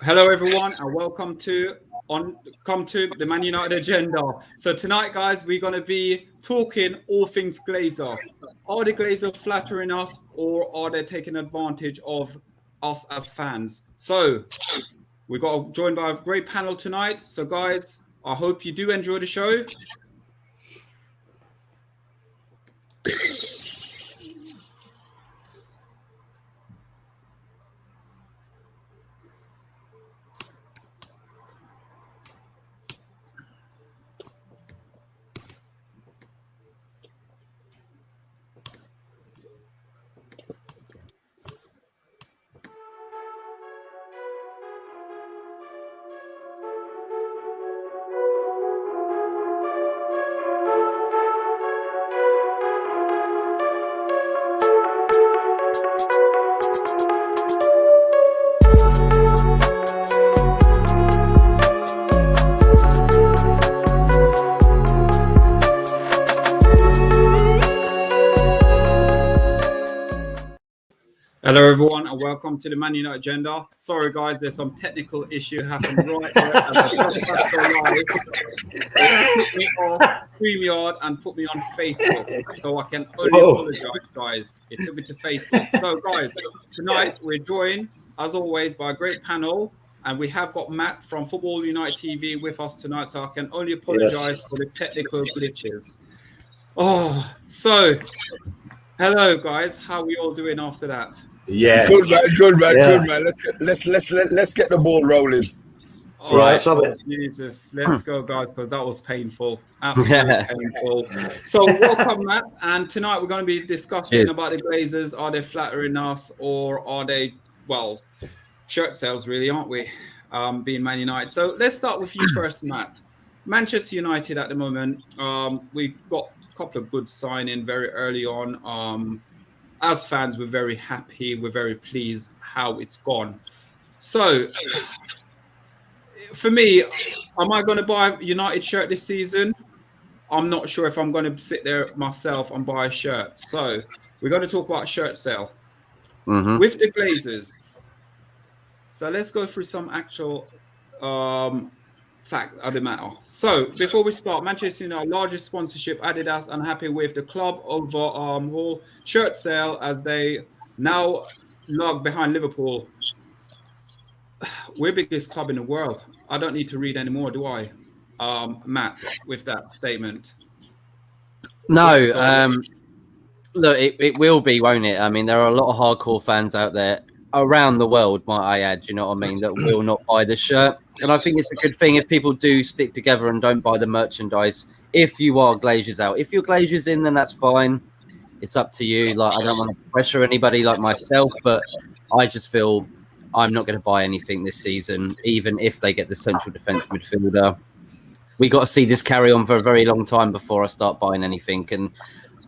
Hello, everyone, and welcome to the Man United agenda. So tonight, guys, we're going to be talking all things Glazer. Are the Glazers flattering us, or are they taking advantage of us as fans? So we got joined by a great panel tonight. So, guys, I hope you do enjoy the show. Hello, everyone, and welcome to the Man United agenda. Sorry, guys, there's some technical issue happened right there as I just had to go live. It took me off StreamYard and put me on Facebook, so I can only apologise, guys. It took me to Facebook. So, guys, tonight we're joined, as always, by a great panel, and we have got Matt from Football United TV with us tonight, so I can only apologise for the technical glitches. So hello, guys. How are we all doing after that? Yeah, good man. Let's get the ball rolling. All right, Jesus, let's go, guys, because that was painful, absolutely painful. So, welcome, Matt. And tonight we're going to be discussing about the Glazers. Are they flattering us, or are they, well, shirt sales, really, aren't we? Being Man United. So, let's start with you first, Matt. Manchester United at the moment, we got a couple of good signing very early on. As fans, we're very happy. We're very pleased how it's gone. So, for me, am I going to buy a United shirt this season? I'm not sure if I'm going to sit there myself and buy a shirt. So, we're going to talk about shirt sale with the Glazers. So, let's go through some actual fact of the matter. So, before we start, Manchester United largest sponsorship, Adidas, unhappy with the club over whole shirt sale as they now log behind Liverpool. We're the biggest club in the world. I don't need to read anymore, do I, Matt, with that statement? No, look, it will be, won't it? I mean, there are a lot of hardcore fans out there around the world, might I add, you know what I mean, that will not buy the shirt. And I think it's a good thing if people do stick together and don't buy the merchandise. If you are Glazers out, if you're Glazers in, then that's fine. It's up to you. Like, I don't want to pressure anybody like myself, but I just feel I'm not going to buy anything this season, even if they get the central defence midfielder. We got to see this carry on for a very long time before I start buying anything. And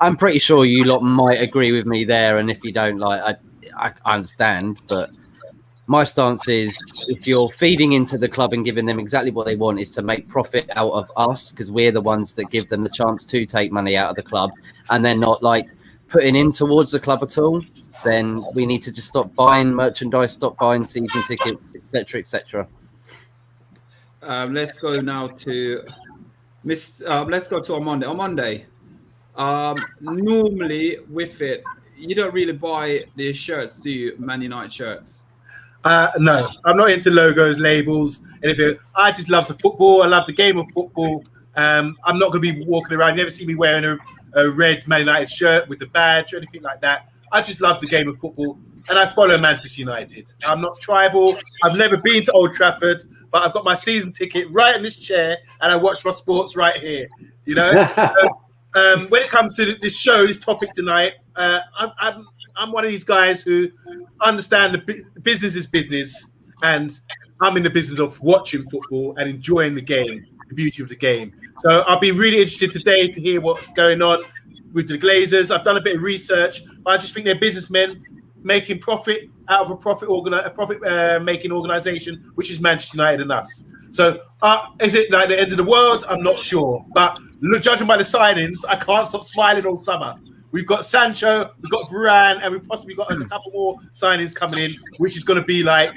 I'm pretty sure you lot might agree with me there. And if you don't, like, I understand, but my stance is if you're feeding into the club and giving them exactly what they want is to make profit out of us, because we're the ones that give them the chance to take money out of the club, and they're not like putting in towards the club at all, then we need to just stop buying merchandise, stop buying season tickets, etc., etc. Let's go now to let's go to Armando. Armando, normally with it, you don't really buy the shirts, do you? Man United shirts. No, I'm not into logos, labels, anything. I just love the football. I love the game of football. I'm not going to be walking around. You never see me wearing a red Man United shirt with the badge or anything like that. I just love the game of football, and I follow Manchester United. I'm not tribal. I've never been to Old Trafford, but I've got my season ticket right in this chair, and I watch my sports right here. You know. When it comes to this show, this topic tonight, I'm one of these guys who understand the business is business, and I'm in the business of watching football and enjoying the game, the beauty of the game. So I'll be really interested today to hear what's going on with the Glazers. I've done a bit of research, but I just think they're businessmen making profit out of a profit-making organisation, which is Manchester United and us. So is it like the end of the world? I'm not sure. But judging by the signings, I can't stop smiling all summer. We've got Sancho, we've got Varane, and we've possibly got a couple more signings coming in, which is going to be like,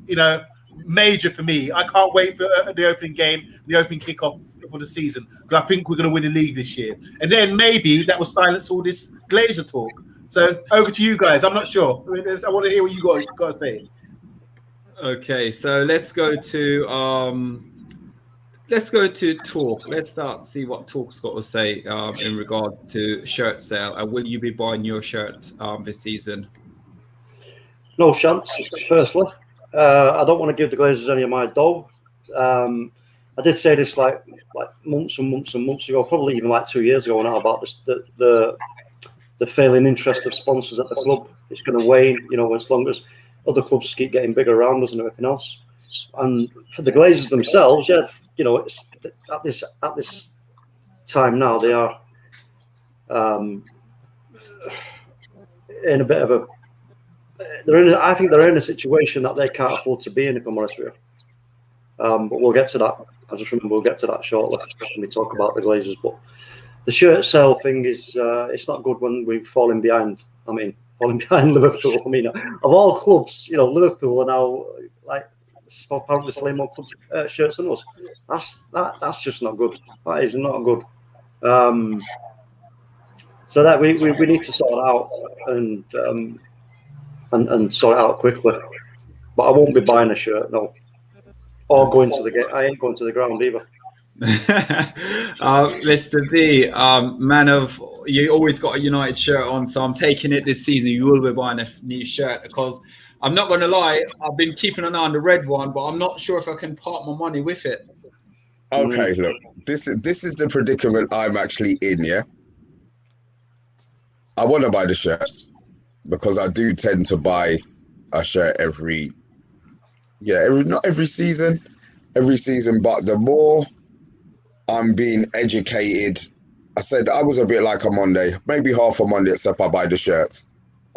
you know, major for me. I can't wait for the opening game, the opening kickoff for the season, because I think we're going to win the league this year. And then maybe that will silence all this Glazer talk. So over to you guys. I'm not sure. I want to hear what you got to say. Okay, so let's go to talk. Let's start see what talk's got to say in regards to shirt sale. And will you be buying your shirt this season? No chance. Firstly, I don't want to give the Glazers any of my dough. I did say this like months and months and months ago, probably even like 2 years ago now, about this, the failing interest of sponsors at the club. It's going to wane, as long as other clubs keep getting bigger around us and everything else. And for the Glazers themselves, it's at this time now they are in a bit of a. I think they're in a situation that they can't afford to be in, if I'm honest with you. But we'll get to that. I just remember we'll get to that shortly when we talk about the Glazers. But the shirt sale thing is it's not good when we're falling behind. Falling behind Liverpool. Of all clubs, Liverpool are now apparently selling more club shirts than us. That's just not good. That is not good. So that we need to sort it out and sort it out quickly. But I won't be buying a shirt, no. Or going to the game. I ain't going to the ground either. Mr. D, man of, you always got a United shirt on, so I'm taking it this season. You will be buying a new shirt, because I'm not going to lie, I've been keeping an eye on the red one, but I'm not sure if I can part my money with it. Okay, look, this is the predicament I'm actually in. Yeah, I want to buy the shirt because I do tend to buy a shirt not every season, but the more I'm being educated, I said I was a bit like a Monday, maybe half a Monday, except I buy the shirts.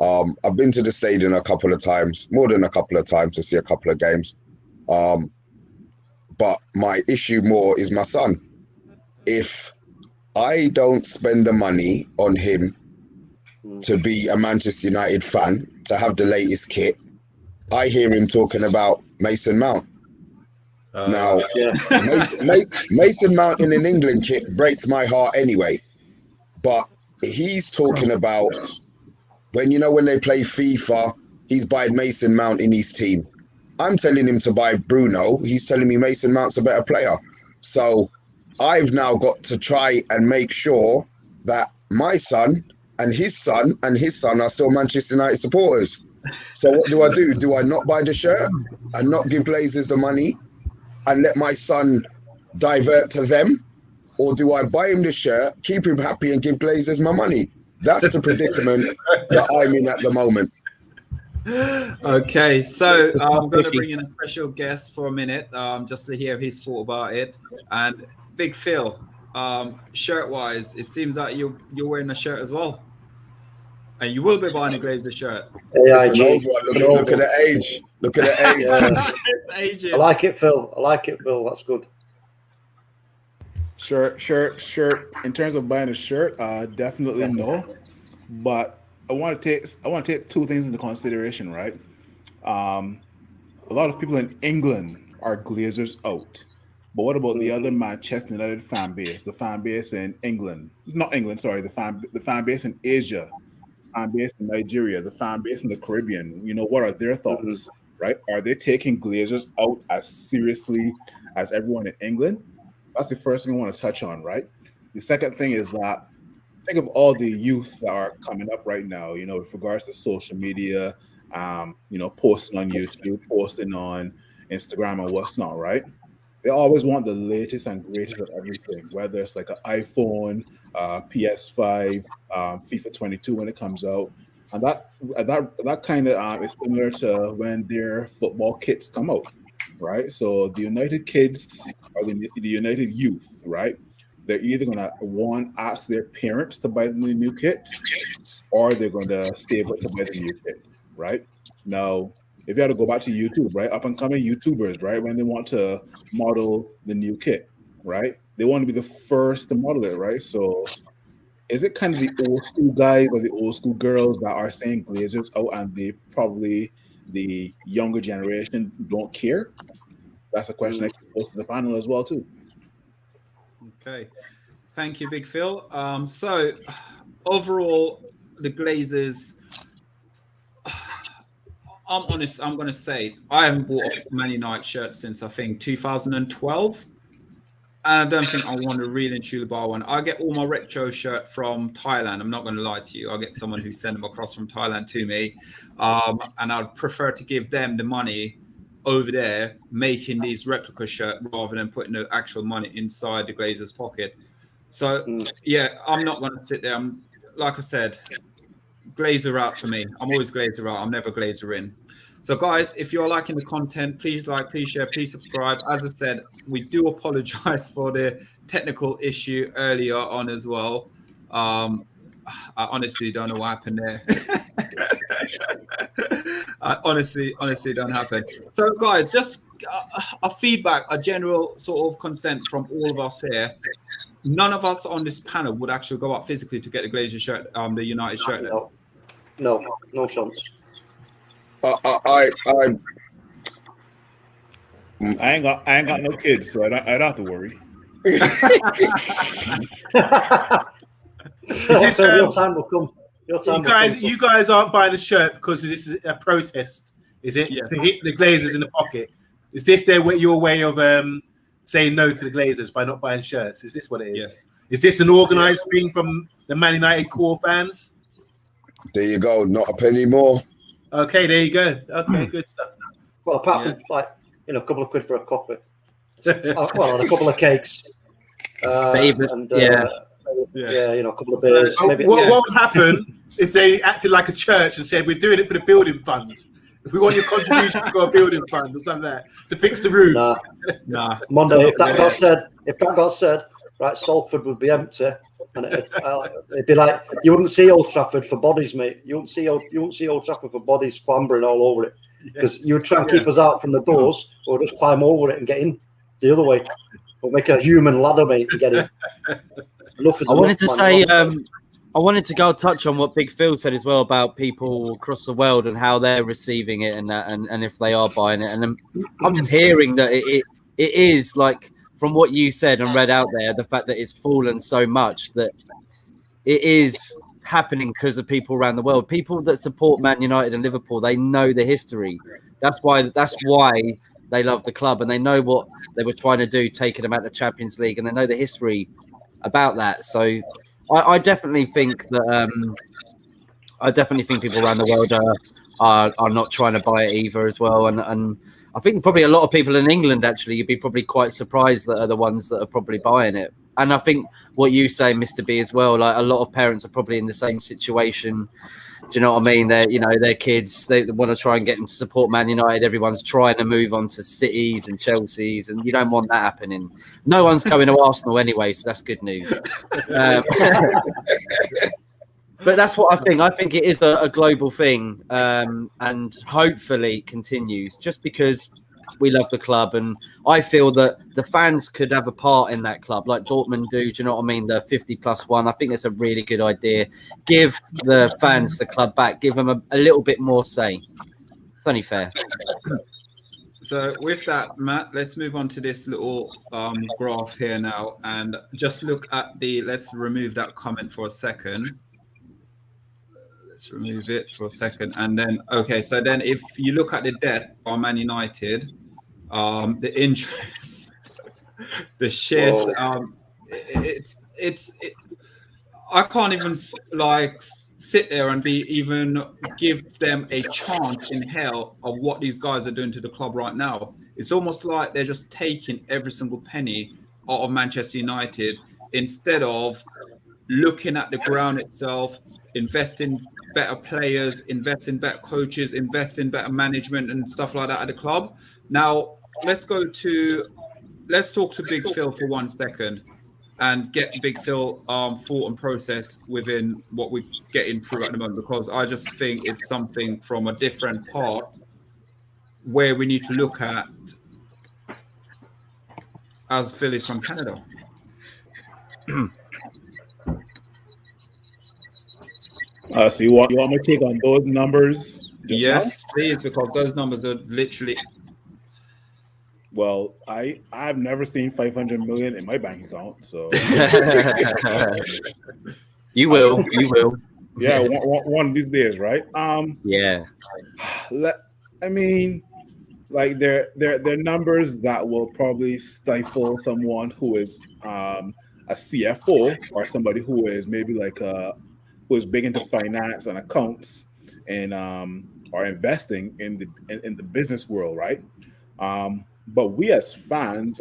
I've been to the stadium a couple of times, more than a couple of times, to see a couple of games. But my issue more is my son. If I don't spend the money on him to be a Manchester United fan, to have the latest kit, I hear him talking about Mason Mount. Mason Mount in an England kit breaks my heart anyway. But he's talking about when they play FIFA, he's buying Mason Mount in his team. I'm telling him to buy Bruno. He's telling me Mason Mount's a better player. So I've now got to try and make sure that my son and his son are still Manchester United supporters. So what do? Do I not buy the shirt and not give Glazers the money and let my son divert to them? Or do I buy him the shirt, keep him happy, and give Glazers my money? That's the predicament that I'm in at the moment. Okay, so I'm going to bring in a special guest for a minute, just to hear his thought about it. And Big Phil, shirt-wise, it seems like you're wearing a shirt as well. And you will be buying a Glazer shirt. Look at the age. Look at the age. I like it, Phil. That's good. Shirt. In terms of buying a shirt, definitely no. But I want to take two things into consideration, right? A lot of people in England are Glazers out. But what about the other Manchester United fan base? The fan base in England. Not England, sorry. The fan base in Asia. Fan base in Nigeria, the fan base in the Caribbean, what are their thoughts, right? Are they taking Glazers out as seriously as everyone in England? That's the first thing I want to touch on, right? The second thing is that think of all the youth that are coming up right now, with regards to social media, posting on YouTube, posting on Instagram and what's not, right? They always want the latest and greatest of everything, whether it's like an iPhone, PS5, FIFA 22 when it comes out, and that kind of is similar to when their football kits come out, right? So the United kids or the United youth, right? They're either gonna ask their parents to buy the new kit, or they're gonna save up to buy the new kit, right? Now, if you had to go back to YouTube, right? Up and coming YouTubers, right? When they want to model the new kit, right? They want to be the first to model it, right? So is it kind of the old school guys or the old school girls that are saying Glazers out and they probably the younger generation don't care? That's a question I can pose to the panel as well too. Okay, thank you, Big Phil. So overall, the Glazers. I'm honest. I'm going to say I haven't bought a Man United shirt since I think 2012. And I don't think I want to really and truly buy one. I get all my retro shirt from Thailand. I'm not going to lie to you. I get someone who sent them across from Thailand to me. And I'd prefer to give them the money over there making these replica shirt rather than putting the actual money inside the Glazers' pocket. So, yeah, I'm not going to sit there. Like I said, Glazer out for me. I'm always Glazer out. I'm never Glazer in. So, guys, if you're liking the content, please like, please share, please subscribe. As I said, we do apologize for the technical issue earlier on as well. I honestly don't know what happened there. I honestly don't happen. So, guys, just a feedback, a general sort of consent from all of us here. None of us on this panel would actually go out physically to get the Glazer shirt, the United shirt. No chance. I ain't got no kids, so I don't have to worry. Your time will come. You guys aren't buying the shirt because this is a protest, is it? Yes. To hit the Glazers in the pocket. Is this your way of saying no to the Glazers by not buying shirts? Is this what it is? Yes. Is this an organised thing from the Man United core fans? There you go. Not a penny more. Okay, there you go. Okay, good stuff. Well, apart from a couple of quid for a coffee. Well, and a couple of cakes. A couple of beers. So, what would happen if they acted like a church and said, "We're doing it for the building fund. We want your contribution to a building fund or something like that to fix the roofs." Nah. Monday, if that got said, right, Salford would be empty, and it'd be like you wouldn't see Old Trafford for bodies, mate. You wouldn't see Old Trafford for bodies clambering all over it because you would try and keep us out from the doors, or just climb over it and get in the other way, or make a human ladder, mate, to get in. I wanted to go touch on what Big Phil said as well about people across the world and how they're receiving it and if they are buying it. And I'm just hearing that it is like, from what you said and read out there, the fact that it's fallen so much that it is happening because of people around the world. People that support Man United and Liverpool, they know the history. That's why they love the club and they know what they were trying to do, taking them out of the Champions League, and they know the history about that. So I definitely think that people around the world are not trying to buy it either as well. And I think probably a lot of people in England, actually, you'd be probably quite surprised that are the ones that are probably buying it. And I think what you say, Mr. B, as well, like a lot of parents are probably in the same situation. Do you know what I mean? Their kids, they want to try and get them to support Man United. Everyone's trying to move on to Cities and Chelsea's, and you don't want that happening. No one's going to Arsenal anyway, so that's good news. But that's what I think. I think it is a global thing, and hopefully continues just because we love the club. And I feel that the fans could have a part in that club like Dortmund do. Do you know what I mean? The 50+1. I think it's a really good idea. Give the fans the club back. Give them a little bit more say. It's only fair. So with that, Matt, let's move on to this little graph here now. And just look at let's remove that comment for a second. Let's remove it for a second. And then, okay, so then if you look at the debt by Man United, the interest, the shares, I can't even sit there and even give them a chance in hell of what these guys are doing to the club right now. It's almost like they're just taking every single penny out of Manchester United instead of looking at the ground itself, invest in better players, invest in better coaches, invest in better management and stuff like that at the club. Now, let's talk to Big Phil for 1 second and get Big Phil thought and process within what we're getting through at the moment, because I just think it's something from a different part where we need to look at as Phil is from Canada. So you want my take on those numbers Yes, please, because those numbers are literally. Well, I've never seen 500 million in my bank account, so you will. yeah, one of these days, right? Yeah. I mean, like they're numbers that will probably stifle someone who is a CFO or somebody who is maybe like who is big into finance and accounts and or investing in the business world, right? But we as fans,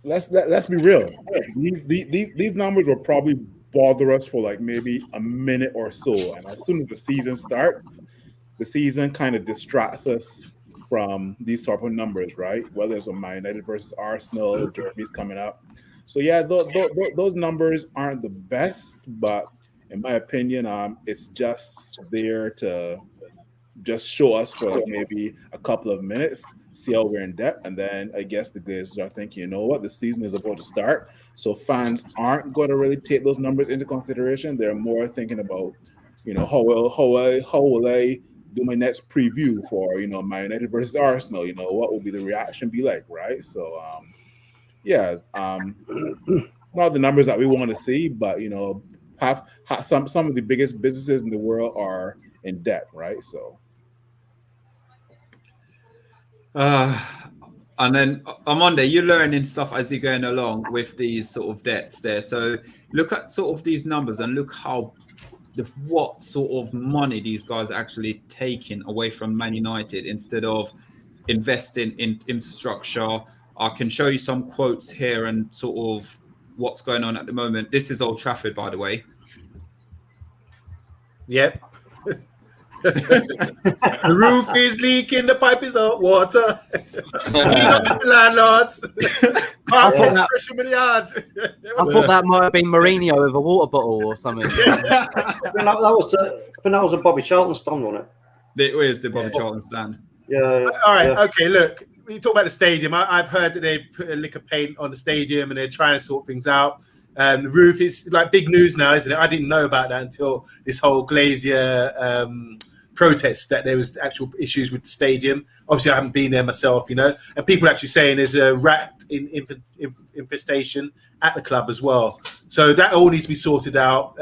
let's be real. These numbers will probably bother us for like maybe a minute or so, and as soon as the season starts, the season kind of distracts us from these sort of numbers, right? Whether it's a Man United versus Arsenal, derby's coming up. So yeah, those numbers aren't the best, but in my opinion, it's just there to just show us for like maybe a couple of minutes, see how we're in depth, and then I guess the Glazers are thinking, you know what, the season is about to start, so fans aren't going to really take those numbers into consideration. They're more thinking about, you know, how will I do my next preview for, you know, Man United versus Arsenal? You know, what will be the reaction be like, right? So not the numbers that we want to see, but you know, some of the biggest businesses in the world are in debt, right? So and then on Monday, you're learning stuff as you're going along with these sort of debts there. So look at sort of these numbers and look what sort of money these guys are actually taking away from Man United instead of investing in infrastructure. I can show you some quotes here and sort of what's going on at the moment. This is Old Trafford, by the way. Yep. The roof is leaking, the pipe is out water. Please up, Mr. Landlord. I thought that might have been Mourinho with a water bottle or something. I think that was a Bobby Charlton stand, wasn't it? It is the Bobby Charlton stand. Yeah. All right. Yeah. Okay. Look, we talk about the stadium. I've heard that they put a lick of paint on the stadium and they're trying to sort things out. The roof is like big news now, isn't it? I didn't know about that until this whole Glazier protest, that there was actual issues with the stadium. Obviously, I haven't been there myself, you know, and people actually saying there's a rat infestation at the club as well. So that all needs to be sorted out.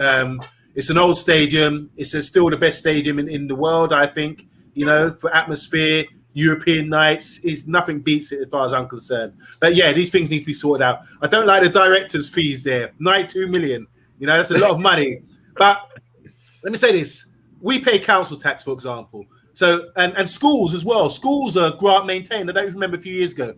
It's an old stadium. It's still the best stadium in the world, I think. You know, for atmosphere, European nights, nothing beats it as far as I'm concerned. But yeah, these things need to be sorted out. I don't like the directors' fees there. 92 million. You know, that's a lot of money. But let me say this. We pay council tax, for example. So, and schools as well. Schools are grant maintained. I don't remember a few years ago.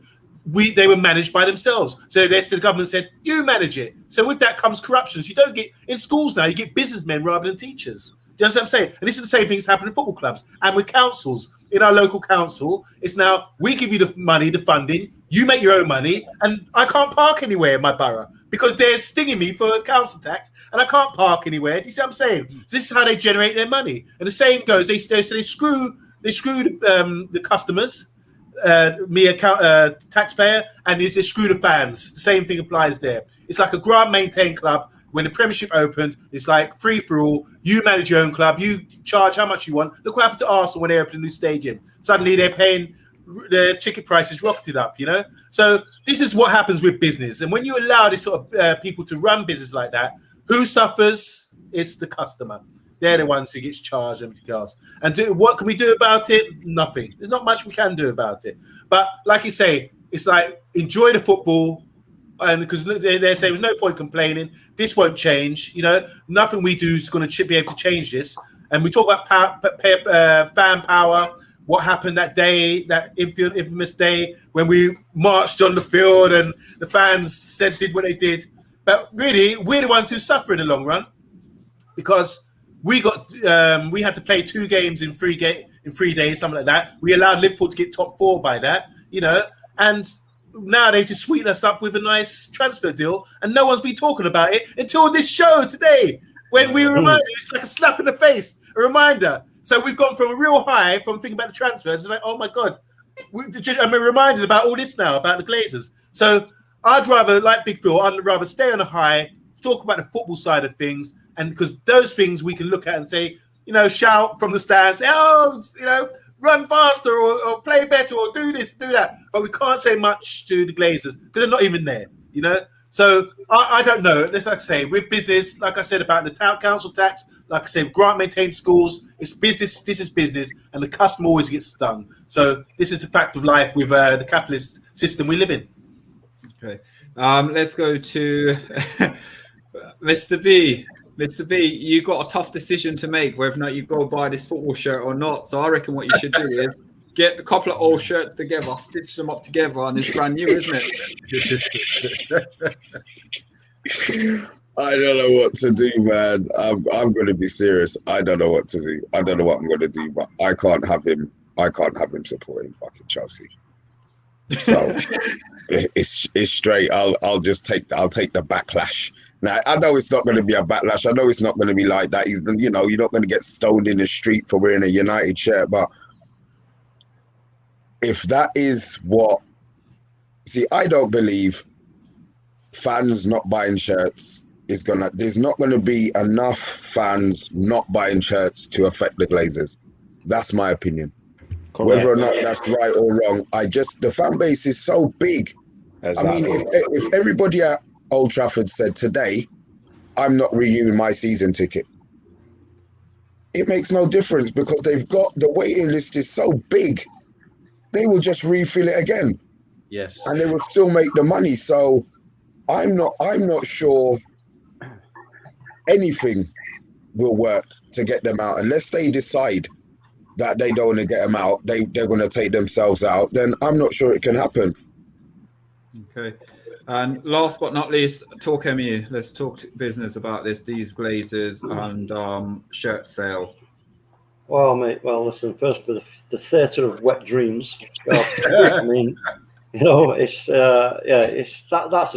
They were managed by themselves. So the government said, you manage it. So with that comes corruption. So you don't get, in schools now, you get businessmen rather than teachers. Do you understand what I'm saying? And this is the same thing that's happening in football clubs and with councils. In our local council, it's now, we give you the money, the funding, you make your own money, and I can't park anywhere in my borough because they're stinging me for council tax, and I can't park anywhere. Do you see what I'm saying? So this is how they generate their money. And the same goes, they screw the customers, me a taxpayer, and they screw the fans. The same thing applies there. It's like a grant maintained club. When the Premiership opened, it's like free for all. You manage your own club. You charge how much you want. Look what happened to Arsenal when they opened a new stadium. Suddenly they're paying, their ticket prices rocketed up, you know? So this is what happens with business. And when you allow this sort of people to run business like that, who suffers? It's the customer. They're the ones who gets charged and everything else. And what can we do about it? Nothing. There's not much we can do about it. But like you say, it's like enjoy the football. And because they're saying there's no point complaining, this won't change. You know, nothing we do is going to be able to change this. And we talk about fan power. What happened that day, that infamous day when we marched on the field and the fans did what they did. But really, we're the ones who suffer in the long run because we had to play 2 games in 3 days, something like that. We allowed Liverpool to get top 4 by that, you know, and now they just sweeten us up with a nice transfer deal, and no one's been talking about it until this show today. When we were reminded, it's like a slap in the face, a reminder. So we've gone from a real high from thinking about the transfers, and like, oh my god, I'm reminded about all this now about the Glazers. So I'd rather, like Big Phil, I'd rather stay on a high, talk about the football side of things, and because those things we can look at and say, shout from the stands, oh, run faster or play better or do this, do that. But we can't say much to the Glazers because they're not even there, So I don't know. Let's like I say, with business, like I said about the town council tax, like I said, grant maintained schools, it's business, this is business, and the customer always gets stung. So this is the fact of life with the capitalist system we live in. Okay. Let's go to Mr. B. Mr. B, you got a tough decision to make whether or not you go buy this football shirt or not. So I reckon what you should do is get a couple of old shirts together, stitch them up together, and it's brand new, isn't it? I don't know what to do, man. I'm going to be serious. I don't know what to do. I don't know what I'm going to do, but I can't have him supporting fucking Chelsea. So it's straight. I'll take the backlash. Now, I know it's not going to be a backlash. I know it's not going to be like that. You're not going to get stoned in the street for wearing a United shirt. But if that is what... See, I don't believe fans not buying shirts there's not going to be enough fans not buying shirts to affect the Glazers. That's my opinion. Correct. Whether or not that's right or wrong, the fan base is so big. Exactly. I mean, if everybody at Old Trafford said today, I'm not renewing my season ticket, it makes no difference because they've got the waiting list is so big, they will just refill it again. Yes. And they will still make the money. So I'm not sure anything will work to get them out unless they decide that they don't want to get them out, they're going to take themselves out, then I'm not sure it can happen. Okay. And last but not least, talk MU. Let's talk business about these Glazers and shirt sale. Well, mate, listen, first for the theatre of wet dreams. I mean, it's that's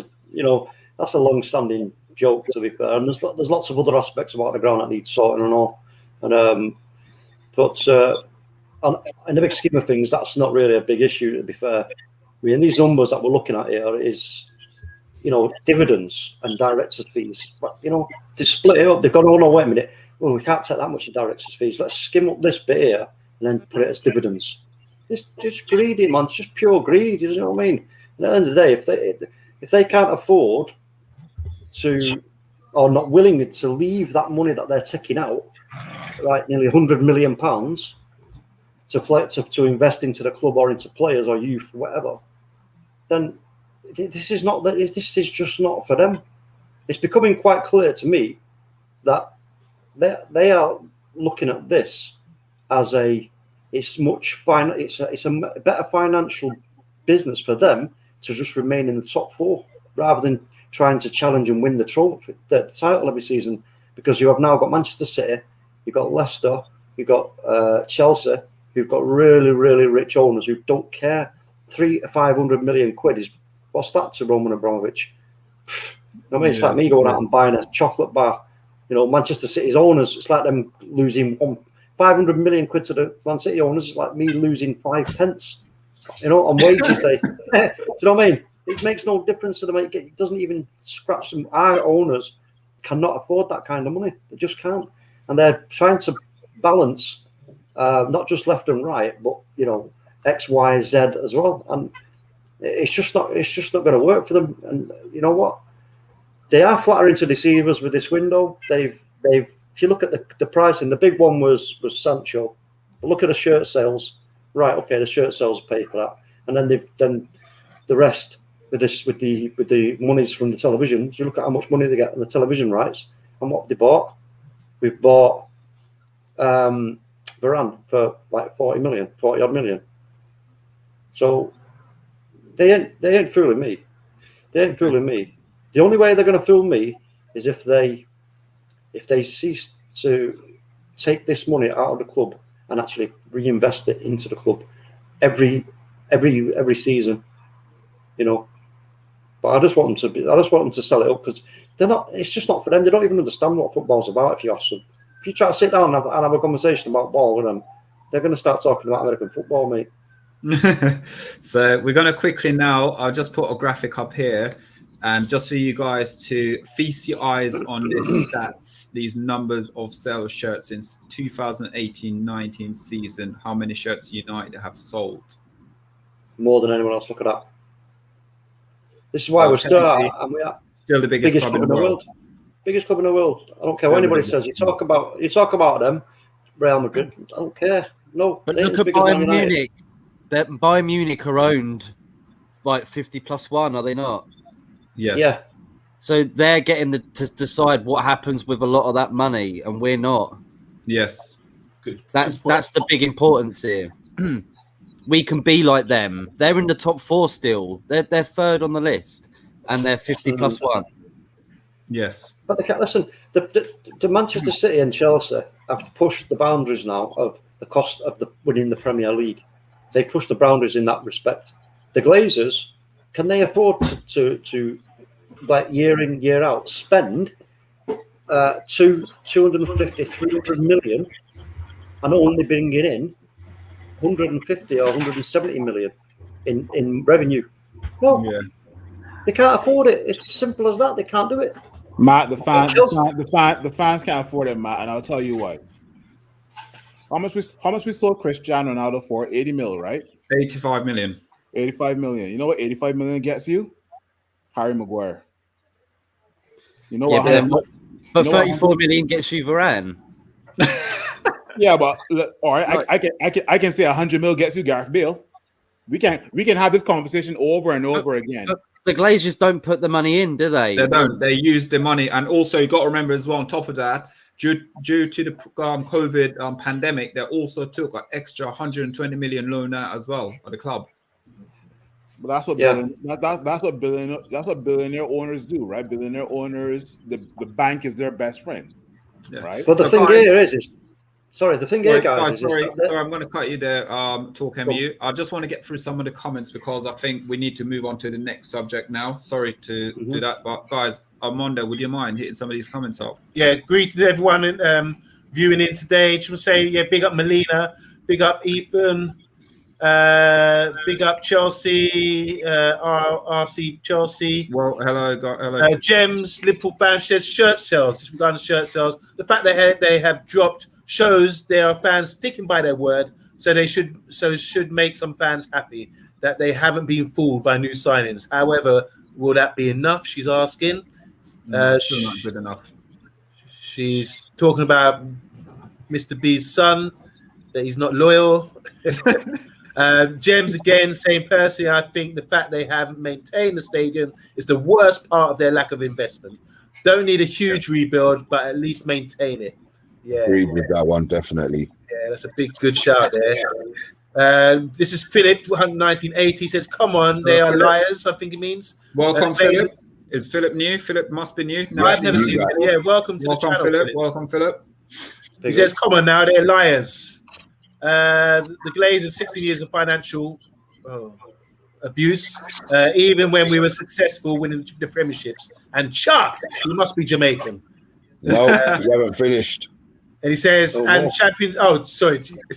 a long-standing joke, to be fair. And there's lots of other aspects about the ground that need sorting and all. And but in the big scheme of things, that's not really a big issue, to be fair. I mean, these numbers that we're looking at here is, dividends and directors' fees. But, to split it up, they've got, oh, no, wait a minute. Well, we can't take that much in directors' fees. Let's skim up this bit here and then put it as dividends. It's just greedy, man. It's just pure greed. You know what I mean? And at the end of the day, if they can't afford to, or not willing to leave that money that they're taking out, right, nearly £100 million to invest into the club or into players or youth, or whatever, then this is just not for them. It's becoming quite clear to me that they are looking at this as it's a better financial business for them to just remain in the top four rather than trying to challenge and win the title every season, because you have now got Manchester City, you've got Leicester, you've got Chelsea, who've got really, really rich owners who don't care. 300 to 500 million quid is, what's that to Roman Abramovich? I mean, it's like me going out and buying a chocolate bar. Manchester City's owners, it's like them losing 500 million quid to the Man City owners. It's like me losing 5 pence, on wages day. Do you know what I mean? It makes no difference to them. It doesn't even scratch them. Our owners cannot afford that kind of money. They just can't. And they're trying to balance not just left and right, but X, Y, Z as well. And it's just not going to work for them. And you know what? They are flattering to deceivers with this window. They've. If you look at the pricing, the big one was Sancho. But look at the shirt sales. Right, okay, the shirt sales pay for that, and then the rest with the monies from the television. You look at how much money they get on the television rights and what they bought. We've bought Varane for like 40 odd million. So they ain't fooling me. They ain't fooling me. The only way they're going to fool me is if they cease to take this money out of the club and actually reinvest it into the club every season, But I just want them to sell it up because they're not. It's just not for them. They don't even understand what football's about. If you ask them, if you try to sit down and have a conversation about ball with them, they're going to start talking about American football, mate. So we're going to quickly now. I'll just put a graphic up here. And just for you guys to feast your eyes on this stats, these numbers of sale of shirts since 2018-19 season, how many shirts United have sold? More than anyone else. Look at that. This is why we're still the biggest club in the world. Biggest club in the world. I don't care what anybody says. You talk about them, Real Madrid. I don't care. No. But look at Bayern Munich. Bayern Munich are owned like 50+1, are they not? Yes. Yeah. So they're getting to decide what happens with a lot of that money, and we're not. Yes. Good. That's the big importance here. We can be like them. They're in the top 4 still. They're third on the list, and they're 50+1. Yes. But they can't listen. The Manchester City and Chelsea have pushed the boundaries now of the cost of winning the Premier League. They push the boundaries in that respect. The Glazers, can they afford to like year in, year out, spend 250, 300 million and only bringing in 150 or 170 million in revenue? No, they can't afford it. It's as simple as that. They can't do it. Matt, the fans can't afford it, Matt, and I'll tell you what. How much we sold Cristiano Ronaldo for? 80 mil, right? 85 million. 85 million. You know what 85 million gets you? Harry Maguire. You know what? But 34 million gets you Varane. Yeah, but all right, I can say 100 mil gets you Gareth Bale. We can have this conversation over and over again. The Glazers don't put the money in, do they? They don't. They use the money, and also you got to remember as well. On top of that, due to the COVID pandemic, they also took an extra 120 million loan out as well at the club. But that's what that's what billionaire owners do, right? Billionaire owners, the bank is their best friend, right? But the thing here is sorry, the thing here, guys. Sorry, I'm going to cut you there. Talk MU. I just want to get through some of the comments because I think we need to move on to the next subject now. Sorry to do that, but guys, Armando, would you mind hitting some of these comments up? Yeah, greetings to everyone viewing in today. Just want to say, big up Melina, big up Ethan, big up Chelsea, RC Chelsea. Well, hello. Gems, Liverpool fan says shirt sales. Just regarding shirt sales, the fact that they have dropped shows there are fans sticking by their word. So it should make some fans happy that they haven't been fooled by new signings. However, will that be enough? She's asking. Still not good enough. She's talking about Mr. B's son, that he's not loyal. Gems again saying, personally, I think the fact they haven't maintained the stadium is the worst part of their lack of investment. Don't need a huge rebuild, but at least maintain it. Yeah, agreed with that one, definitely. Yeah, that's a good shout there. This is Philip, 1980. He says, come on, they are liars, I think it means. Welcome, Philip. Is Philip new? Philip must be new. No, I've never seen him. Yeah, welcome to the channel, Philip. Welcome, Philip. He says, come on now, they're liars. The Glazers, 16 years of financial abuse, even when we were successful winning the premierships. And he must be Jamaican. No, we haven't finished. And he says,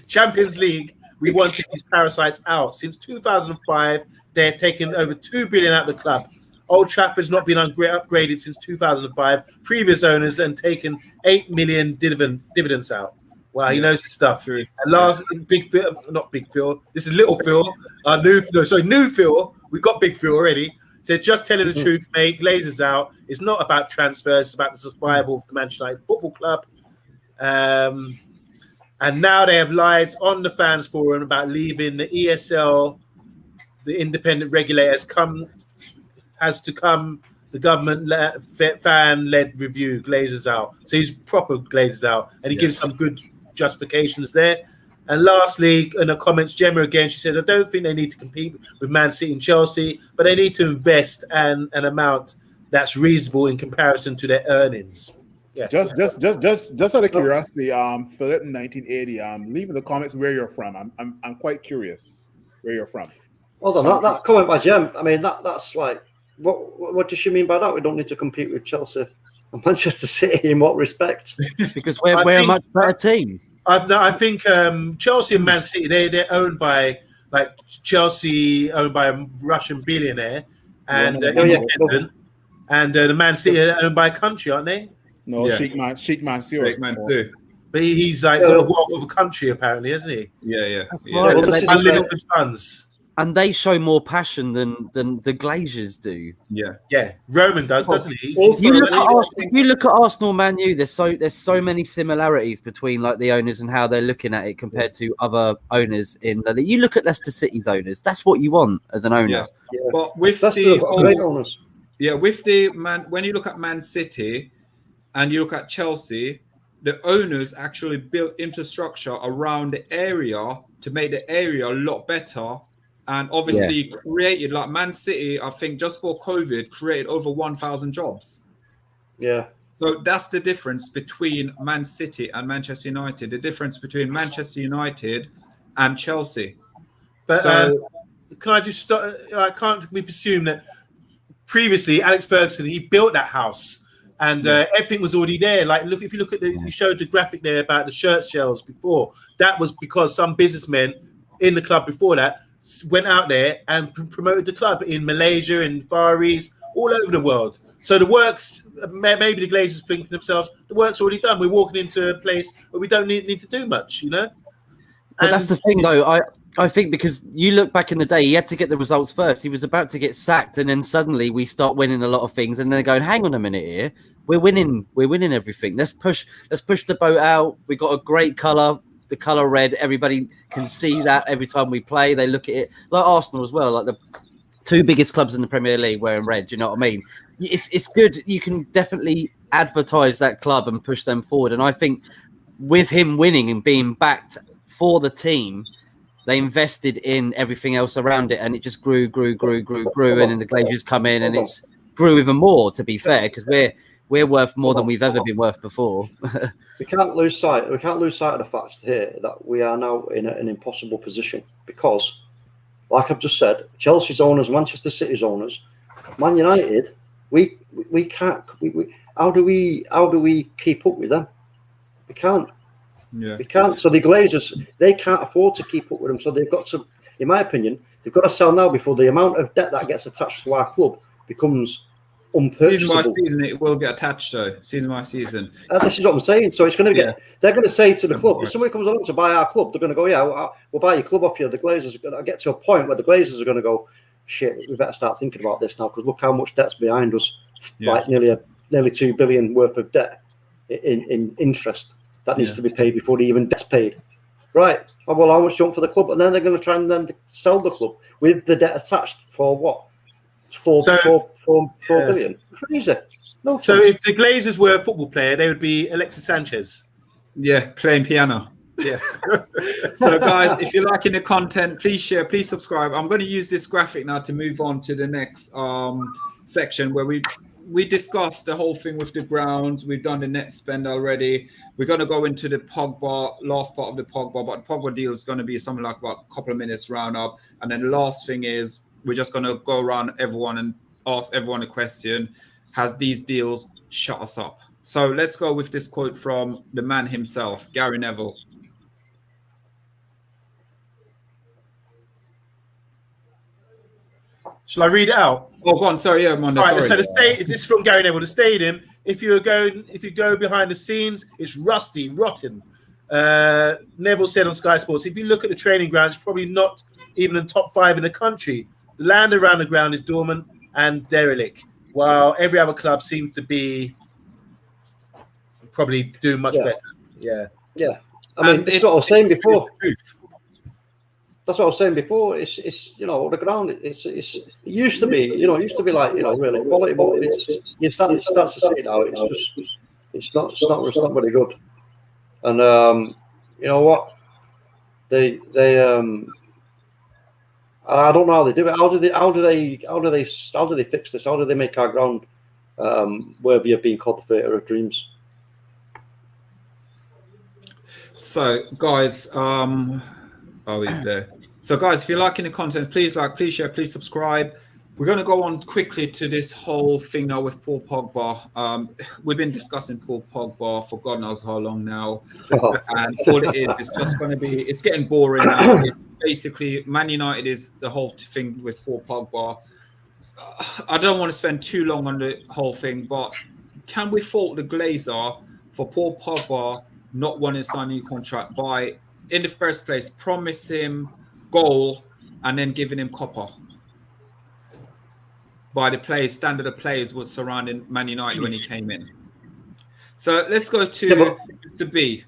Champions League, we wanted these parasites out. Since 2005, they have taken over 2 billion out of the club. Old Trafford's not been upgraded since 2005. Previous owners and taken 8 million dividends out. Wow, he knows his stuff. True. And last, Big Phil, not Big Phil. This is Little Phil. New Phil. We got Big Phil already. Says, just telling the truth, mate. Glazers out. It's not about transfers. It's about the survival of the Manchester United Football Club. And now they have lied on the fans forum about leaving the ESL. The independent regulators has to come. The government fan-led review. Glazers out. So he's proper Glazers out, and he gives some good justifications there. And lastly, in the comments, Gemma again, she said, I don't think they need to compete with Man City and Chelsea, but they need to invest an amount that's reasonable in comparison to their earnings. Yeah. Just out of curiosity, Philip in 1980, leave in the comments where you're from. I'm quite curious where you're from. Hold on, that comment by Gem, I mean, that's like, what does she mean by that? We don't need to compete with Chelsea and Manchester City in what respect? Because we're a much better team. I think Chelsea and Man City, they're owned by, like, Chelsea owned by a Russian billionaire and independent. and the Man City are owned by a country, aren't they? No, Yeah. Sheikh Mansour. Great man too. But he's like got a wealth of a country, apparently, isn't he? Yeah. Right. Well, this is Unlimited funds. And they show more passion than the Glazers do. Yeah, Roman does, doesn't he? Also, You look at Arsenal, Man U. There's so many similarities between like the owners and how they're looking at it compared to other owners you look at Leicester City's owners. That's what you want as an owner. Yeah. But with That's the great owners. Yeah, with the when you look at Man City and you look at Chelsea, the owners actually built infrastructure around the area to make the area a lot better. And obviously created, like Man City, I think just for COVID, created over 1,000 jobs. Yeah. So that's the difference between Man City and Manchester United. The difference between Manchester United and Chelsea. But can I just start? Can't we presume that previously Alex Ferguson, he built that house and everything was already there? Like, if you look at you showed the graphic there about the shirt shells before. That was because some businessmen in the club before that went out there and promoted the club in Malaysia and Far East, all over the world. So the works, maybe the Glazers think to themselves, the work's already done. We're walking into a place where we don't need to do much, you know? But that's the thing, though. I think because you look back in the day, he had to get the results first. He was about to get sacked, and then suddenly we start winning a lot of things, and they're going, hang on a minute here. We're winning everything. Let's push the boat out. We got a great colour. The colour red, everybody can see that every time we play. They look at it like Arsenal as well, like the two biggest clubs in the Premier League wearing red. You know what I mean? It's good. You can definitely advertise that club and push them forward. And I think with him winning and being backed for the team, they invested in everything else around it, and it just grew. And then the Glazers come in, and it's grew even more. To be fair, because we're worth more than we've ever been worth before. We can't lose sight of the fact here that we are now in an impossible position because, like I've just said, Chelsea's owners, Manchester City's owners, Man United, we can't. How do we keep up with them? We can't. Yeah. We can't. So the Glazers, they can't afford to keep up with them. So they've got to, in my opinion, they've got to sell now before the amount of debt that gets attached to our club becomes season by season, it will get attached though. Season by season. This is what I'm saying. So it's going to get. They're going to say to the club, if somebody comes along to buy our club, they're going to go, yeah, we'll buy your club off you. The Glazers are going to get to a point where the Glazers are going to go, shit, we better start thinking about this now because look how much debt's behind us. Like nearly 2 billion worth of debt in interest that needs to be paid before the even debt's paid. Right. Oh, well, how much do you want for the club? And then they're going to try and then sell the club with the debt attached for what? 4 billion. Crazy. No so if the Glazers were a football player, they would be Alexis Sanchez. Yeah, playing piano. Yeah. So guys, if you're liking the content, please share, please subscribe. I'm going to use this graphic now to move on to the next section where we discussed the whole thing with the grounds. We've done the net spend already. We're going to go into the Pogba, last part of the Pogba, but the Pogba deal is going to be something like about a couple of minutes round up. And then the last thing is we're just going to go around everyone and ask everyone a question. Has these deals shut us up? So let's go with this quote from the man himself, Gary Neville. Shall I read it out? Oh, go on. Sorry, yeah, Monday. All right, so this is from Gary Neville. The stadium, if you go behind the scenes, it's rusty, rotten. Neville said on Sky Sports, if you look at the training ground, it's probably not even in the top 5 in the country. The land around the ground is dormant and derelict, while every other club seems to be probably doing much better. Yeah. I mean, it's what I was saying before. That's what I was saying before. It's the ground. It used to be like really quality, but you start to see it now. It's not very good. And you know what? They I don't know how they do it. How do they fix this? How do they make our ground worthy of being called the theatre of dreams? So, guys, he's there. So, guys, if you're liking the content, please like, please share, please subscribe. We're going to go on quickly to this whole thing now with Paul Pogba. We've been discussing Paul Pogba for God knows how long now. And all it is, it's just going to be, it's getting boring now. It's basically, Man United is the whole thing with Paul Pogba. I don't want to spend too long on the whole thing, but can we fault the Glazer for Paul Pogba not wanting to sign a new contract by, in the first place, promise him goal and then giving him copper? By the players, standard of players was surrounding Man United when he came in. So let's go to Mr. B.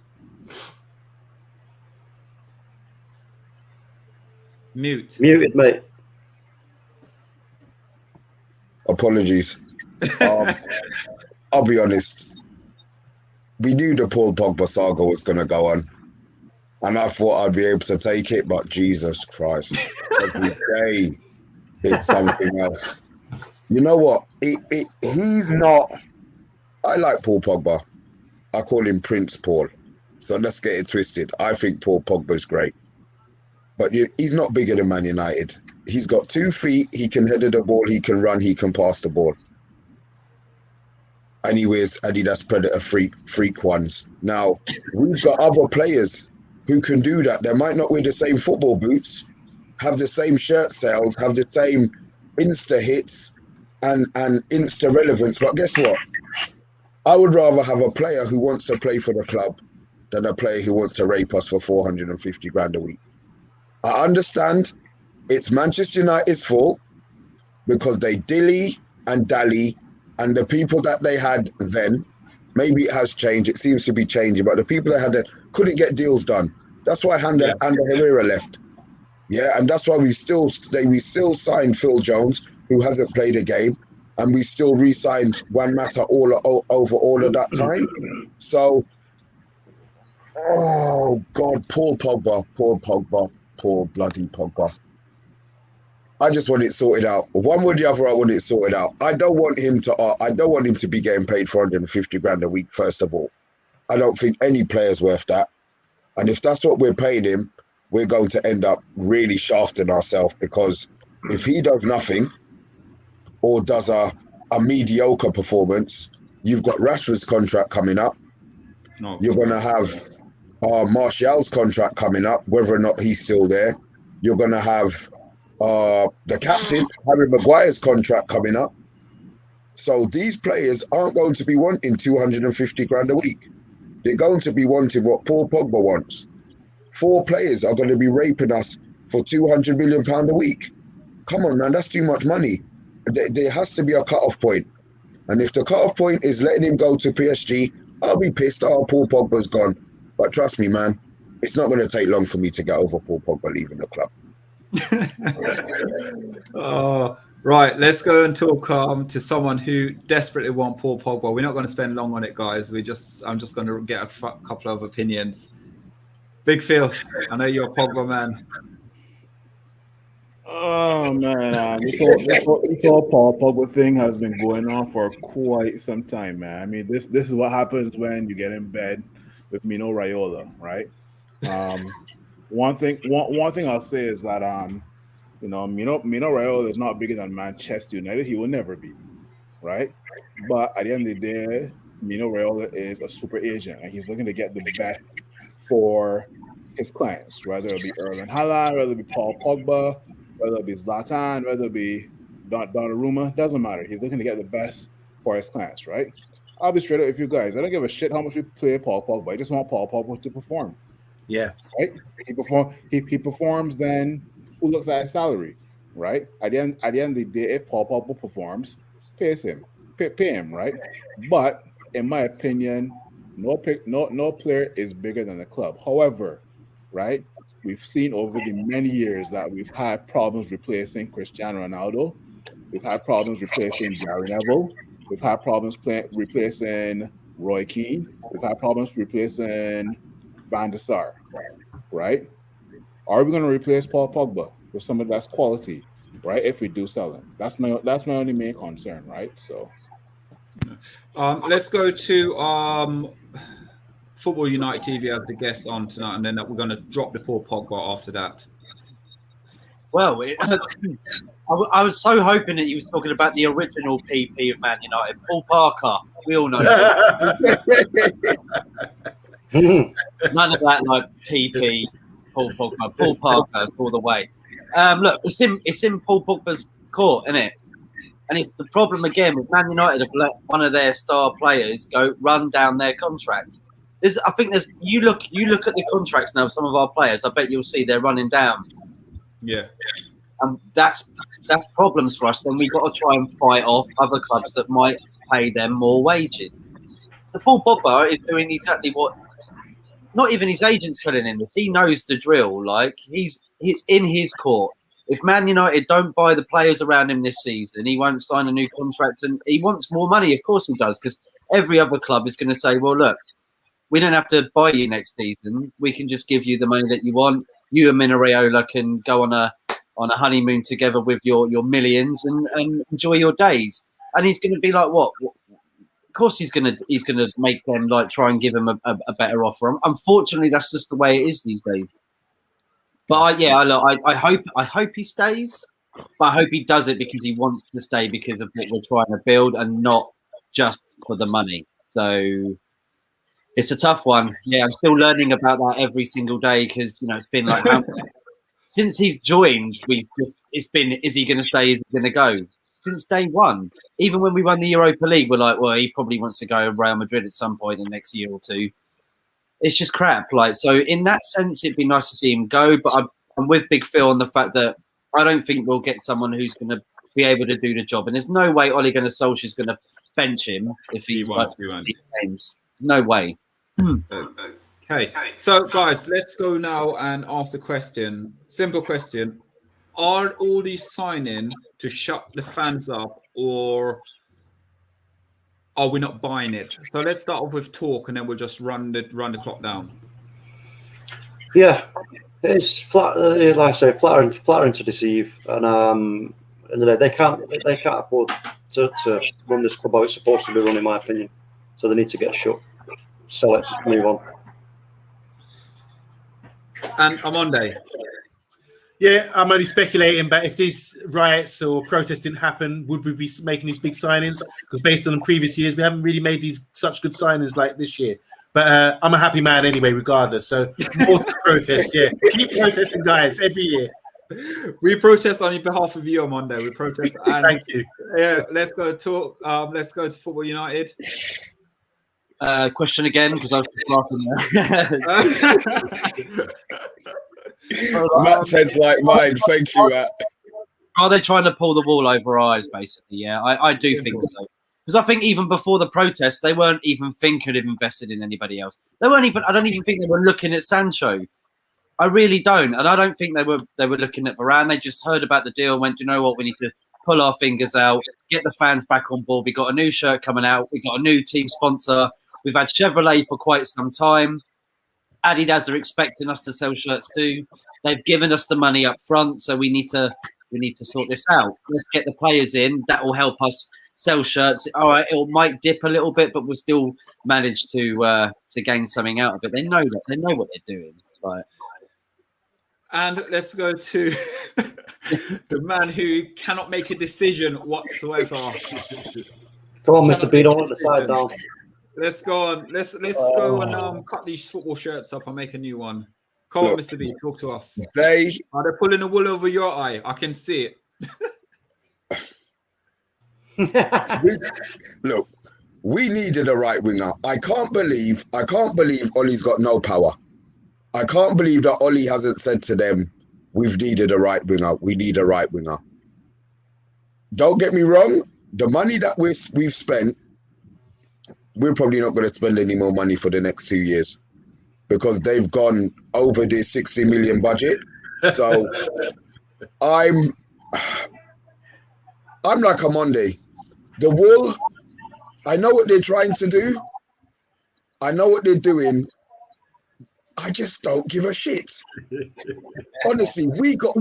Muted, mate. Apologies. I'll be honest. We knew the Paul Pogba saga was going to go on. And I thought I'd be able to take it, but Jesus Christ. Every day, it's something else. You know what? He's not... I like Paul Pogba. I call him Prince Paul. So let's get it twisted. I think Paul Pogba's great. But he's not bigger than Man United. He's got 2 feet. He can header the ball. He can run. He can pass the ball. And he wears Adidas Predator freak ones. Now, we've got other players who can do that. They might not wear the same football boots, have the same shirt sales, have the same Insta hits and Insta relevance. But guess what? I would rather have a player who wants to play for the club than a player who wants to rape us for 450 grand a week. I understand it's Manchester United's fault because they dilly and dally, and the people that they had then, maybe it has changed, it seems to be changing, but the people that had it couldn't get deals done. That's why Ander Herrera left. Yeah, and that's why we still signed Phil Jones, who hasn't played a game, and we still re-signed Juan Mata over all of that time. So, oh God, poor Pogba. Poor bloody Pogba. I just want it sorted out. One way or the other, I want it sorted out. I don't want him to be getting paid 450 grand a week, first of all. I don't think any player's worth that. And if that's what we're paying him, we're going to end up really shafting ourselves, because if he does nothing or does a mediocre performance, you've got Rashford's contract coming up. No. You're going to have Martial's contract coming up, whether or not he's still there. You're going to have the captain, Harry Maguire's contract coming up. So these players aren't going to be wanting 250 grand a week. They're going to be wanting what Paul Pogba wants. 4 players are going to be raping us for £200 million a week. Come on, man, that's too much money. There has to be a cut-off point. And if the cut-off point is letting him go to PSG, I'll be pissed. Oh, Paul Pogba's gone. But trust me, man, it's not going to take long for me to get over Paul Pogba leaving the club. Right, let's go and talk to someone who desperately wants Paul Pogba. We're not going to spend long on it, guys. I'm just going to get a couple of opinions. Big Phil, I know you're a Pogba man. Oh man, this whole Paul Pogba thing has been going on for quite some time, man. I mean, this is what happens when you get in bed with Mino Raiola, right? One thing I'll say is that Mino Raiola is not bigger than Manchester United. He will never be, right? But at the end of the day, Mino Raiola is a super agent, and he's looking to get the best for his clients, whether it be Erling Haaland, whether it be Paul Pogba, whether it be Zlatan, whether it be Donnarumma, doesn't matter. He's looking to get the best for his clients, right? I'll be straight up with you guys. I don't give a shit how much we play Paul Pogba. I just want Paul Pogba to perform. Yeah. Right? He performs, then who looks at his salary, right? At the end of the day, if Paul Pogba performs, pay him, right? But in my opinion, no player is bigger than the club. However, right, we've seen over the many years that we've had problems replacing Cristiano Ronaldo. We've had problems replacing Gary Neville. We've had problems replacing Roy Keane. We've had problems replacing Van der Sar, right? Are we going to replace Paul Pogba with somebody that's quality, right? If we do sell him, that's my only main concern, right? So, let's go to Football United TV as the guest on tonight, and then we're going to drop the Paul Pogba after that. Well, I was so hoping that he was talking about the original PP of Man United, Paul Parker. We all know none of that like PP, Paul Pogba. Paul Parker all the way. Look, it's in Paul Pogba's court, isn't it? And it's the problem again with Man United have let one of their star players run down their contract. I think you look at the contracts now of some of our players. I bet you'll see they're running down. Yeah, and that's problems for us. Then we've got to try and fight off other clubs that might pay them more wages. So Paul Pogba is doing exactly what. Not even his agent's telling him this. He knows the drill. Like it's in his court. If Man United don't buy the players around him this season, he won't sign a new contract, and he wants more money. Of course he does, because every other club is going to say, "Well, look, we don't have to buy you next season. We can just give you the money that you want. You and Minareola can go on a honeymoon together with your millions and enjoy your days." And he's going to be like, "What? Of course he's going to make them like try and give him a better offer." Unfortunately, that's just the way it is these days. But I hope he stays. But I hope he does it because he wants to stay because of what we're trying to build and not just for the money. So it's a tough one. Yeah, I'm still learning about that every single day because it's been like since he's joined, it's been, is he going to stay? Is he going to go? Since day one. Even when we won the Europa League, we're like, well, he probably wants to go to Real Madrid at some point in the next year or two. It's just crap. So in that sense, it'd be nice to see him go. But I'm with Big Phil on the fact that I don't think we'll get someone who's going to be able to do the job. And there's no way Ole Gunnar Solskjaer's going to bench him if he's games. No way. Okay, so guys, let's go now and ask the question. Simple question: are all these signing to shut the fans up, or are we not buying it? So let's start off with talk, and then we'll just run the clock down. Yeah, it's flat. Like I say, flattering to deceive, and they can't afford to run this club how it's supposed to be run, in my opinion. So they need to get shut, sell it, move on. And on Monday. Yeah, I'm only speculating, but if these riots or protests didn't happen, would we be making these big signings? Because based on the previous years, we haven't really made such good signings like this year. But I'm a happy man anyway, regardless. So more to protest, yeah. Keep protesting, guys, every year. We protest on behalf of you on Monday. We protest. And, thank you. Yeah, let's go talk. Let's go to Football United. Question again, because I was just laughing there. Matt's head's like mine. Thank you, Matt. Are they trying to pull the wool over our eyes, basically? Yeah, I do think so. Because I think even before the protests, they weren't even thinking of invested in anybody else. They weren't even. I don't even think they were looking at Sancho. I really don't, and I don't think they were looking at Varane. They just heard about the deal and went, you know what, we need to pull our fingers out, get the fans back on board. We got a new shirt coming out. We got a new team sponsor. We've had Chevrolet for quite some time. Adidas are expecting us to sell shirts too. They've given us the money up front, so we need to sort this out. Let's get the players in. That will help us sell shirts. All right, it might dip a little bit, but we'll still manage to gain something out of it. They know that. They know what they're doing. Right. And let's go to the man who cannot make a decision whatsoever. Come on, Mr. B, don't let the side down. Let's go on. Let's go and cut these football shirts up and make a new one. Come on, Mr. B, talk to us. Are they pulling the wool over your eye? I can see it. Look, we needed a right winger. I can't believe Ollie's got no power. I can't believe that Ollie hasn't said to them, we've needed a right winger. We need a right winger. Don't get me wrong. The money that we've spent, we're probably not going to spend any more money for the next 2 years because they've gone over the 60 million budget. So I'm like a Monday. The Wool, I know what they're trying to do. I know what they're doing. I just don't give a shit. Honestly, we've got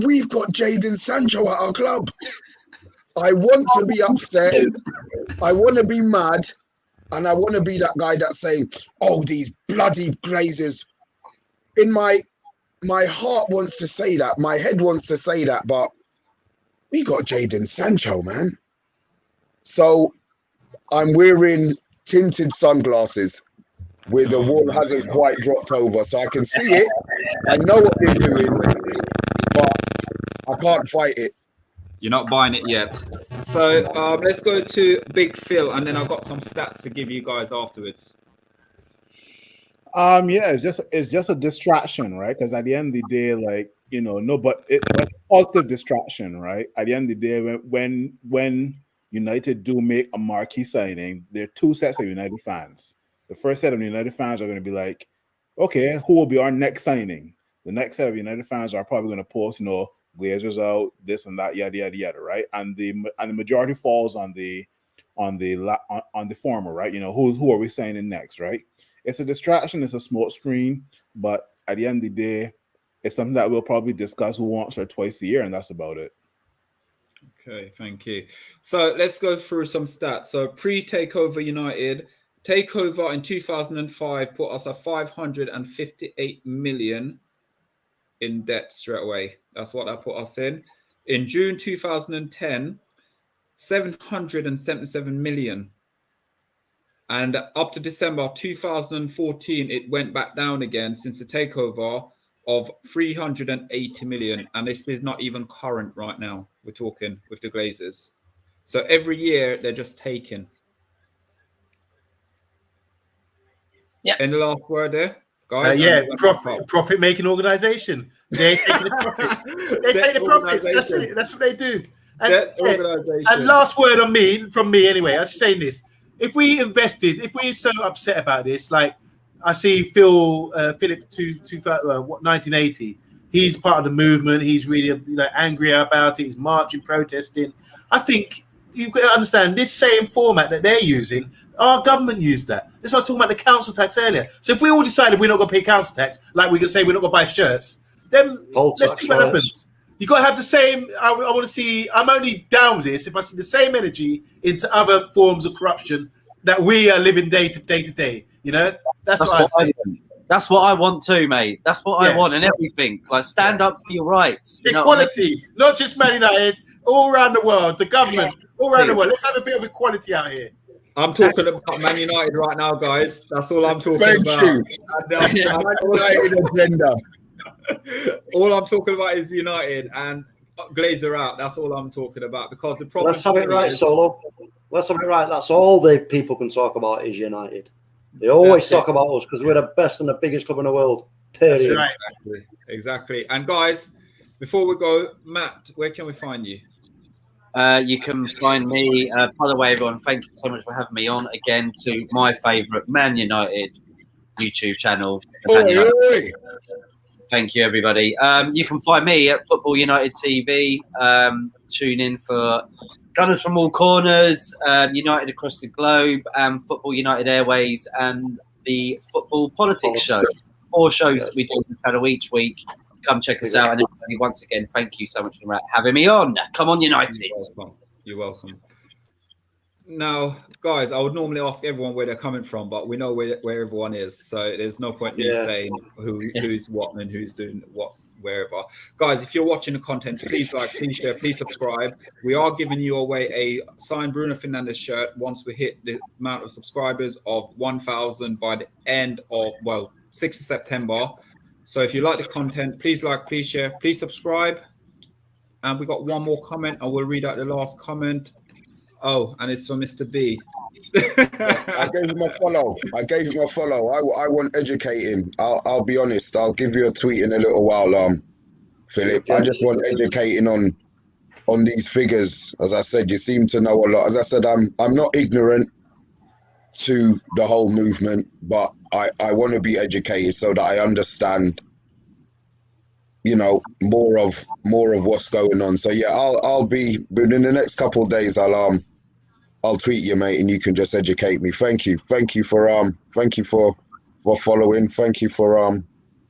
Jadon Sancho at our club. I want to be upset. I want to be mad. And I want to be that guy that's saying, oh, these bloody Glazers. In my heart wants to say that. My head wants to say that. But we got Jadon Sancho, man. So I'm wearing tinted sunglasses where the wool hasn't quite dropped over. So I can see it. I know what they're doing. But I can't fight it. You're not buying it yet. So let's go to Big Phil, and then I've got some stats to give you guys afterwards. Yeah, it's just a distraction, right? Because at the end of the day, like, you know, no, but it's a positive distraction, right? At the end of the day, when United do make a marquee signing, there are two sets of United fans. The first set of United fans are going to be like, okay, who will be our next signing? The next set of United fans are probably going to post, you know, Glazers out, this and that, yada yada yada, right? And the majority falls on the former, right? You know, who are we signing next, right? It's a distraction, it's a smoke screen, but at the end of the day, it's something that we'll probably discuss once or twice a year, and that's about it. Okay, thank you. So let's go through some stats. So pre-takeover United, takeover in 2005 put us at 558 million in debt straight away. That's what that put us in. In June 2010, 777 million. And up to December 2014, it went back down again since the takeover of 380 million. And this is not even current right now. We're talking with the Glazers. So every year they're just taking. Yeah. Any last word there, guys? Profit making organization. They take the profit. They take the profits. That's it. That's what they do. And last word from me anyway. I'm just saying this. If we're so upset about this, like I see Philip 1980, he's part of the movement. He's really angry about it. He's marching, protesting. I think you've got to understand this same format that they're using. Our government used that. That's why I was talking about the council tax earlier. So if we all decided we're not going to pay council tax, like we can say we're not going to buy shirts, then let's see what happens. You got to have the same. I want to see. I'm only down with this if I see the same energy into other forms of corruption that we are living day to day. You know, that's what I want. That's what I want too, mate. That's what I want, and everything. Like stand up for your rights. Equality, not just Man United, all around the world. The government, all around the world. Let's have a bit of equality out here. I'm talking about Man United right now, guys. That's all I'm talking about. All I'm talking about is United and Glazer out. That's all I'm talking about because the problem. Let's have it right, Solo. Let's have it right. That's all the people can talk about is United. They always talk about us because we're the best and the biggest club in the world. Period. That's right. Exactly. And guys, before we go, Matt, where can we find you? You can find me. By the way, everyone, thank you so much for having me on again to my favourite Man United YouTube channel. Thank you, everybody. You can find me at Football United TV. Tune in for Gunners from all corners, United across the globe, and Football United Airways, and the Football Politics Show. 4 shows that we do on the channel each week. Come check us out. And everybody, once again, thank you so much for having me on. Come on, United. You're welcome. Now, guys, I would normally ask everyone where they're coming from, but we know where everyone is. So there's no point in me saying who's what and who's doing what wherever. Guys, if you're watching the content, please like, please share, please subscribe. We are giving you away a signed Bruno Fernandes shirt once we hit the amount of subscribers of 1,000 by the end of, 6th of September. So if you like the content, please like, please share, please subscribe. And we got one more comment. I will read out the last comment. Oh, and it's from Mr. B. I gave him a follow. I want educating. I'll be honest. I'll give you a tweet in a little while, Philip. I just want educating on these figures. As I said, you seem to know a lot. As I said, I'm not ignorant to the whole movement, but I want to be educated so that I understand, more of what's going on. So yeah, I'll be within the next couple of days. I'll tweet you, mate, and you can just educate me. Thank you for following. Thank you for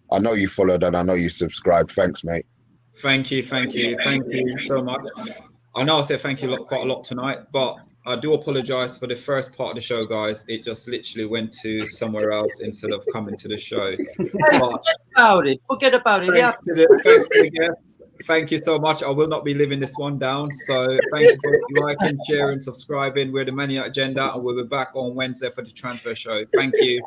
I know you followed and I know you subscribed. Thanks, mate. Thank you so much. I know I said thank you quite a lot tonight, but I do apologize for the first part of the show, guys. It just literally went to somewhere else instead of coming to the show. Forget about it. Thanks to the guests. Thank you so much. I will not be living this one down. So thank you for liking, sharing, subscribing. We're the Man United Agenda, and we'll be back on Wednesday for the transfer show. Thank you.